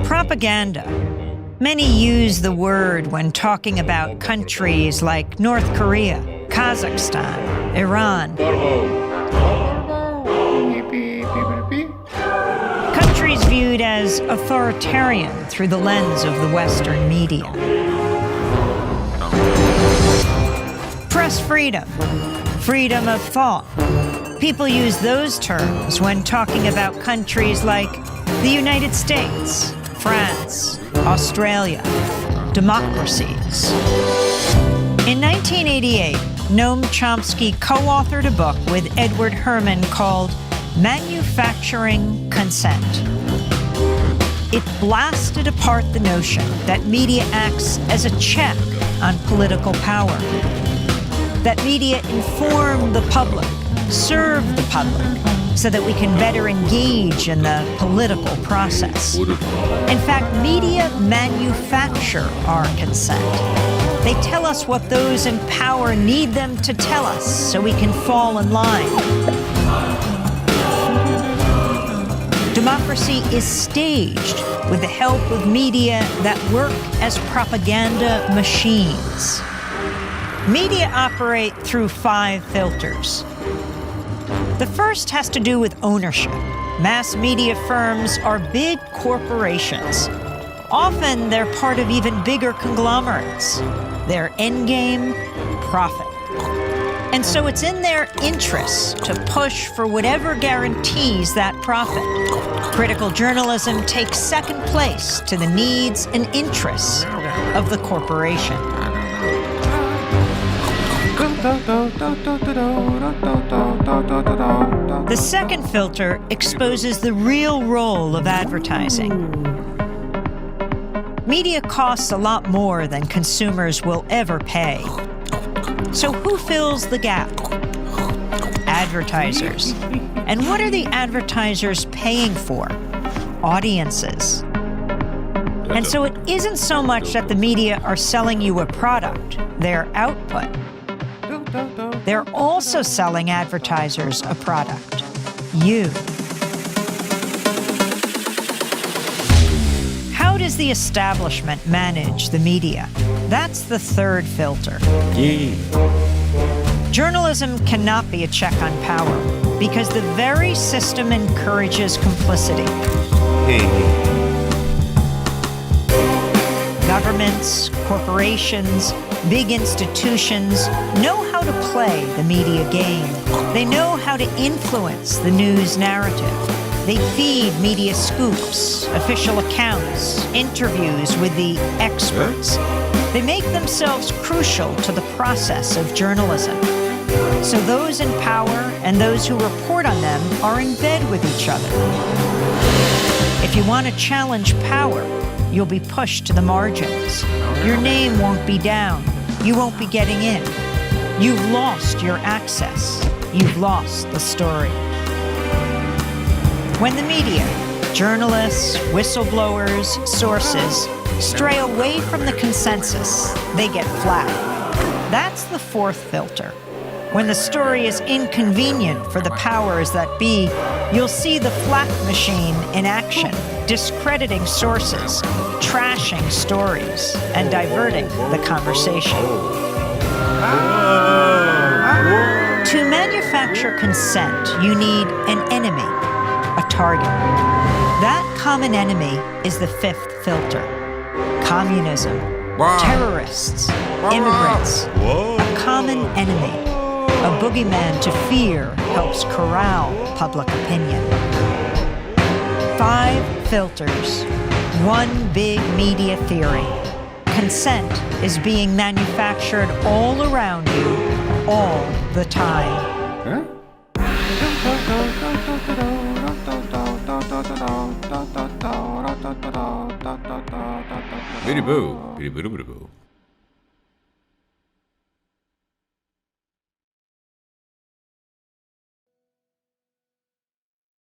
Propaganda. Many use the word when talking about countries like North Korea, Kazakhstan, Iran. Countries viewed as authoritarian through the lens of the Western media. Press freedom, freedom of thought. People use those terms when talking about countries like the United States, France, Australia, democracies. In 1988, Noam Chomsky co-authored a book with Edward Herman called Manufacturing Consent. It blasted apart the notion that media acts as a check on political power, that media inform the public, serve the public, so that we can better engage in the political process. In fact, media manufacture our consent. They tell us what those in power need them to tell us so we can fall in line. Democracy is staged with the help of media that work as propaganda machines. Media operate through 5 filters. The first has to do with ownership. Mass media firms are big corporations. Often they're part of even bigger conglomerates. Their endgame, profit. And so it's in their interests to push for whatever guarantees that profit. Critical journalism takes second place to the needs and interests of the corporation. The second filter exposes the real role of advertising. Media costs a lot more than consumers will ever pay. So who fills the gap? Advertisers. And what are the advertisers paying for? Audiences. And so it isn't so much that the media are selling you a product, their output. They're also selling advertisers a product, you. How does the establishment manage the media? That's the third filter. Journalism cannot be a check on power because the very system encourages complicity. Governments, corporations, big institutions know how to play the media game. They know how to influence the news narrative. They feed media scoops, official accounts, interviews with the experts. They make themselves crucial to the process of journalism. So those in power and those who report on them are in bed with each other. If you want to challenge power, you'll be pushed to the margins. Your name won't be down. You won't be getting in. You've lost your access. You've lost the story. When the media, journalists, whistleblowers, sources, stray away from the consensus, they get flat. That's the fourth filter. When the story is inconvenient for the powers that be, you'll see the flak machine in action, discrediting sources, trashing stories, and diverting the conversation. To manufacture consent, you need an enemy, a target. That common enemy is the fifth filter. Communism, terrorists, immigrants, a common enemy. A boogeyman to fear helps corral public opinion. 5 filters, one big media theory. Consent is being manufactured all around you, all the time. Biddy boo, biddy boo boo boo.